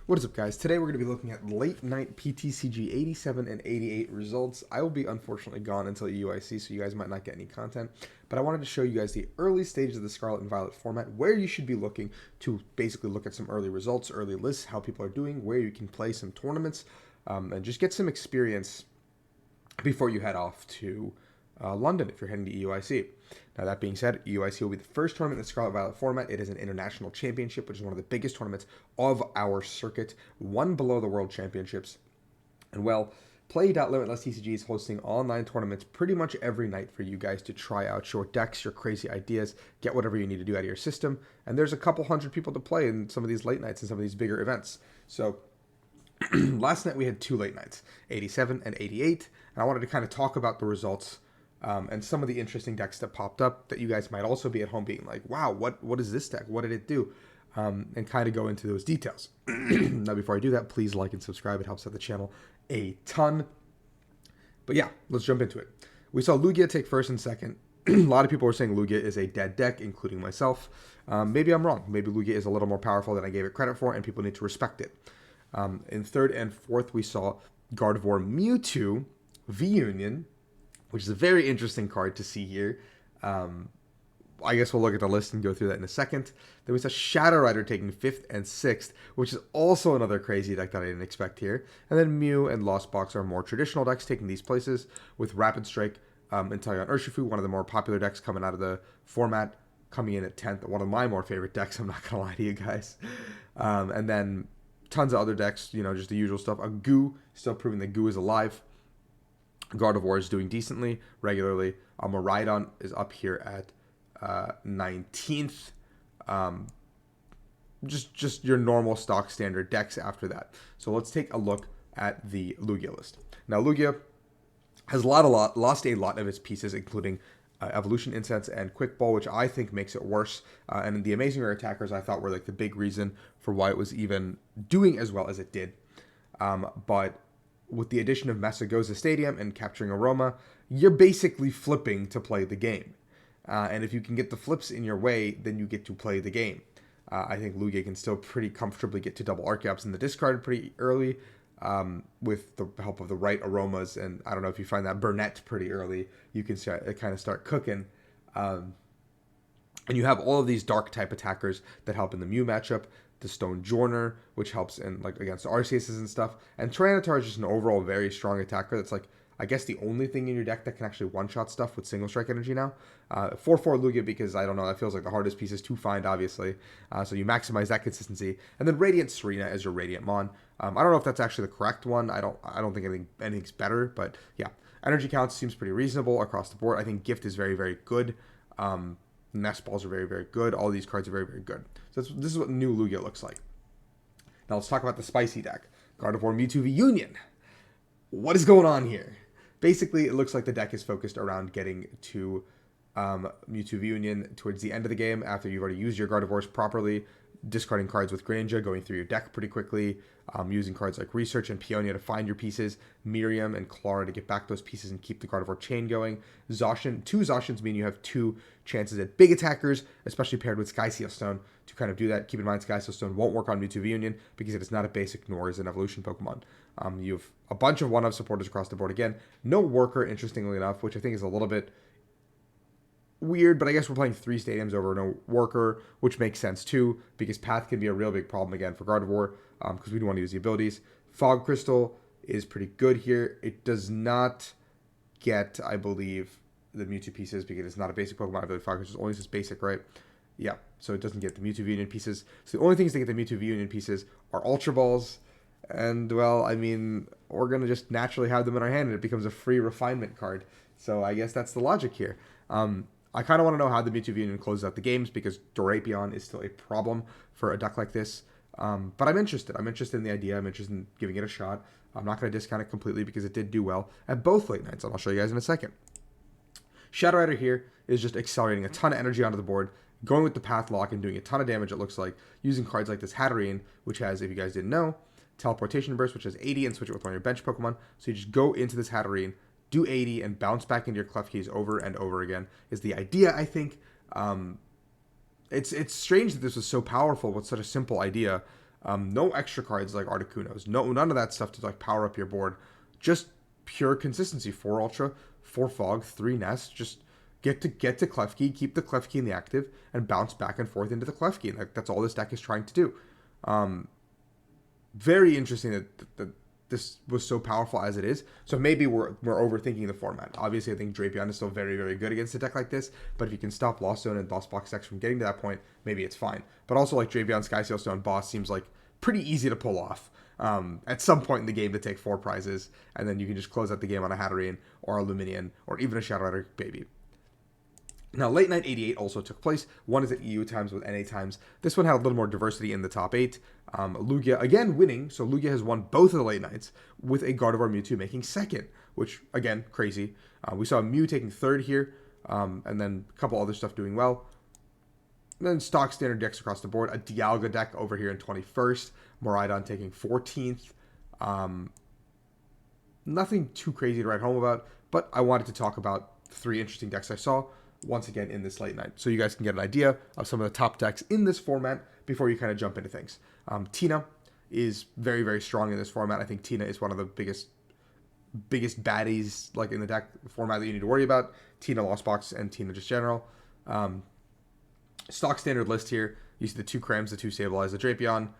What is up, guys? Today we're going to be looking at late night PTCG 87 and 88 results. I will be unfortunately gone until UIC, so you guys might not get any content. But I wanted to show you guys the early stages of the Scarlet and Violet format, where you should be looking to basically look at some early results, early lists, how people are doing, where you can play some tournaments, and just get some experience before you head off to London if you're heading to EUIC. Now, that being said, EUIC will be the first tournament in the Scarlet Violet format. It is an international championship, which is one of the biggest tournaments of our circuit, one below the World Championships. And well, Play.Limitless TCG is hosting online tournaments pretty much every night for you guys to try out your decks, your crazy ideas, get whatever you need to do out of your system. And there's a couple hundred people to play in some of these late nights and some of these bigger events. So last night we had two late nights, 87 and 88, and I wanted to kind of talk about the results and some of the interesting decks that popped up that you guys might also be at home being like, wow, what is this deck? What did it do? And kind of go into those details. Now, before I do that, please like and subscribe. It helps out the channel a ton. But yeah, let's jump into it. We saw Lugia take first and second. A lot of people were saying Lugia is a dead deck, including myself. Maybe I'm wrong. Maybe Lugia is a little more powerful than I gave it credit for, and people need to respect it. In third and fourth, we saw Gardevoir Mewtwo V-Union, which is a very interesting card to see here. I guess we'll look at the list and go through that in a second. Then we saw Shadow Rider taking 5th and 6th, which is also another crazy deck that I didn't expect here. And then Mew and Lost Box are more traditional decks taking these places, with Rapid Strike and Talion Urshifu, one of the more popular decks coming out of the format, coming in at 10th. One of my more favorite decks, I'm not going to lie to you guys. And then tons of other decks, just the usual stuff. A Goo, still proving that Goo is alive. Gardevoir is doing decently, regularly. Miraidon is up here at 19th. Just your normal stock standard decks after that. So let's take a look at the Lugia list. Now, Lugia has lost a lot of its pieces, including Evolution Incense and Quick Ball, which I think makes it worse. And the Amazing Rare Attackers I thought were like the big reason for why it was even doing as well as it did. But with the addition of Mesagoza Stadium and capturing Aroma, you're basically flipping to play the game. And if you can get the flips in your way, then you get to play the game. I think Lugia can still pretty comfortably get to double Archeops in the discard pretty early with the help of the right Aromas. And I don't know if you find that Burnett pretty early, you can kind of start cooking. And you have all of these dark type attackers that help in the Mew matchup. The Stone Journer, which helps in against Arceus and stuff. And Tyranitar is just an overall very strong attacker. That's I guess the only thing in your deck that can actually one-shot stuff with single strike energy now. 4/4 Lugia, because I don't know, that feels like the hardest pieces to find, obviously. So you maximize that consistency. And then Radiant Serena as your Radiant Mon. I don't know if that's actually the correct one. I don't think anything's better, but yeah. Energy counts seems pretty reasonable across the board. I think Gift is very, very good. Nest Balls are very, very good. All these cards are very, very good. So this is what new Lugia looks like. Now let's talk about the spicy deck. Gardevoir Mewtwo V-Union. What is going on here? Basically, it looks like the deck is focused around getting to Mewtwo V-Union towards the end of the game after you've already used your Gardevoirs properly, discarding cards with Granja, going through your deck pretty quickly, using cards like Research and Peonia to find your pieces, Miriam and Clara to get back those pieces and keep the Gardevoir chain going. Zacian, 2 Zacians mean you have 2 chances at big attackers, especially paired with Sky Seal Stone to kind of do that. Keep in mind, Sky Seal Stone won't work on Mewtwo V-Union because it is not a basic nor is an evolution Pokemon. You have a bunch of 1-of supporters across the board again. No Worker, interestingly enough, which I think is a little bit weird, but I guess we're playing 3 stadiums over no Worker, which makes sense too, because Path can be a real big problem again for Gardevoir, because we don't want to use the abilities. Fog Crystal is pretty good here. It does not get, I believe, the Mewtwo pieces because it's not a basic Pokemon. I believe Fog Crystal only says basic, right? Yeah, so it doesn't get the Mewtwo V-Union pieces. So the only things that get the Mewtwo V-Union pieces are Ultra Balls, and, well, I mean, we're going to just naturally have them in our hand, and it becomes a free refinement card. So I guess that's the logic here. I kind of want to know how the Mewtwo V-Union closes out the games, because Dorapion is still a problem for a deck like this. But I'm interested. I'm interested in the idea. I'm interested in giving it a shot. I'm not going to discount it completely because it did do well at both late nights, and I'll show you guys in a second. Shadow Rider here is just accelerating a ton of energy onto the board, going with the Path Lock and doing a ton of damage, it looks like, using cards like this Hatterene, which has, if you guys didn't know, Teleportation Burst, which has 80, and switch it with one of your bench Pokemon. So you just go into this Hatterene, do 80, and bounce back into your Klefki's over and over again, is the idea, I think. It's strange that this was so powerful with such a simple idea. No extra cards like Articunos. None of that stuff to like power up your board. Just pure consistency. 4 Ultra, 4 Fog, 3 Nest. Just get to Klefki, keep the Klefki in the active, and bounce back and forth into the Klefki. And that's all this deck is trying to do. Very interesting that this was so powerful as it is. So maybe we're overthinking the format. Obviously, I think Drapion is still very, very good against a deck like this. But if you can stop Lost Zone and Lost Box decks from getting to that point, maybe it's fine. But also, like Drapion, Skysail Stone, Boss seems like pretty easy to pull off at some point in the game to take 4 prizes. And then you can just close out the game on a Hatterene or a Luminion or even a Shadow Rider Baby. Now, Late Night 88 also took place. One is at EU times with NA times. This one had a little more diversity in the top 8. Lugia, again, winning. So Lugia has won both of the Late Nights with a Gardevoir Mewtwo making second, which, again, crazy. We saw Mew taking third here, and then a couple other stuff doing well. And then stock standard decks across the board. A Dialga deck over here in 21st. Miraidon taking 14th. Nothing too crazy to write home about, but I wanted to talk about 3 interesting decks I saw once again in this Late Night, so you guys can get an idea of some of the top decks in this format before you kind of jump into things. Tina is very, very strong in this format. I think Tina is one of the biggest baddies like in the deck format that you need to worry about. Tina Lost Box and Tina just general. Stock standard list here. You see the 2 Crams, the 2 Sableye, the Drapion.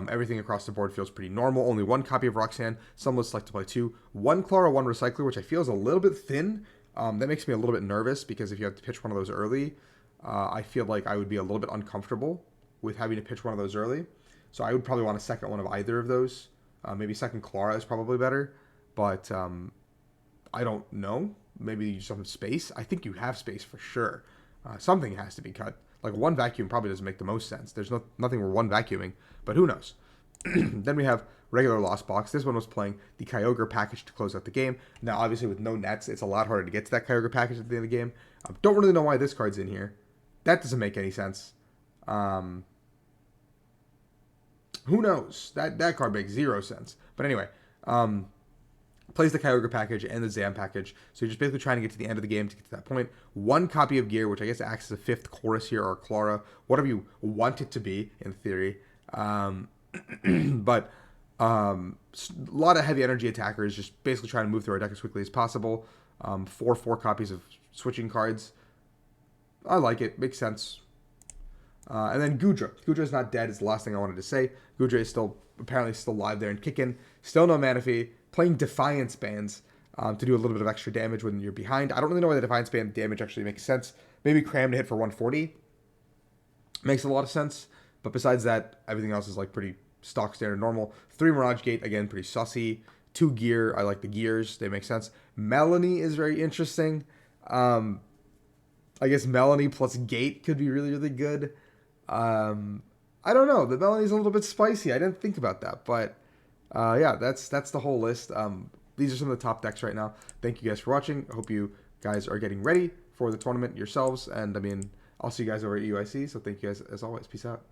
Everything across the board feels pretty normal. Only 1 copy of Roxanne. Some lists like to play 2. 1 Clara, 1 Recycler, which I feel is a little bit thin. That makes me a little bit nervous because if you have to pitch one of those early, I feel like I would be a little bit uncomfortable with having to pitch one of those early. So I would probably want a second one of either of those. Maybe second Clara is probably better, but I don't know. Maybe you just don't have space. I think you have space for sure. Something has to be cut. Like 1 vacuum probably doesn't make the most sense. There's nothing where 1 vacuuming, but who knows? Then we have regular Lost Box. This one was playing the Kyogre package to close out the game. Now, obviously, with no nets, it's a lot harder to get to that Kyogre package at the end of the game. Don't really know why this card's in here. That doesn't make any sense. Who knows? That card makes 0 sense. But anyway, plays the Kyogre package and the Zam package. So you're just basically trying to get to the end of the game to get to that point. 1 copy of Gear, which I guess acts as a 5th chorus here, or Clara, whatever you want it to be, in theory. But a lot of heavy energy attackers, just basically trying to move through our deck as quickly as possible. 4 copies of switching cards. I like it. Makes sense. And then Goodra. Goodra is not dead is the last thing I wanted to say. Goodra is apparently still alive there and kicking. Still no mana fee. Playing Defiance Bands to do a little bit of extra damage when you're behind. I don't really know why the Defiance Band damage actually makes sense. Maybe Cram to hit for 140. Makes a lot of sense. But besides that, everything else is like pretty stock standard normal. 3 Mirage Gate, again, pretty sussy. 2 Gear, I like the gears. They make sense. Melanie is very interesting. I guess Melanie plus Gate could be really, really good. I don't know. The Melanie's a little bit spicy. I didn't think about that. But yeah, that's the whole list. These are some of the top decks right now. Thank you guys for watching. I hope you guys are getting ready for the tournament yourselves. And I mean, I'll see you guys over at UIC. So thank you guys as always. Peace out.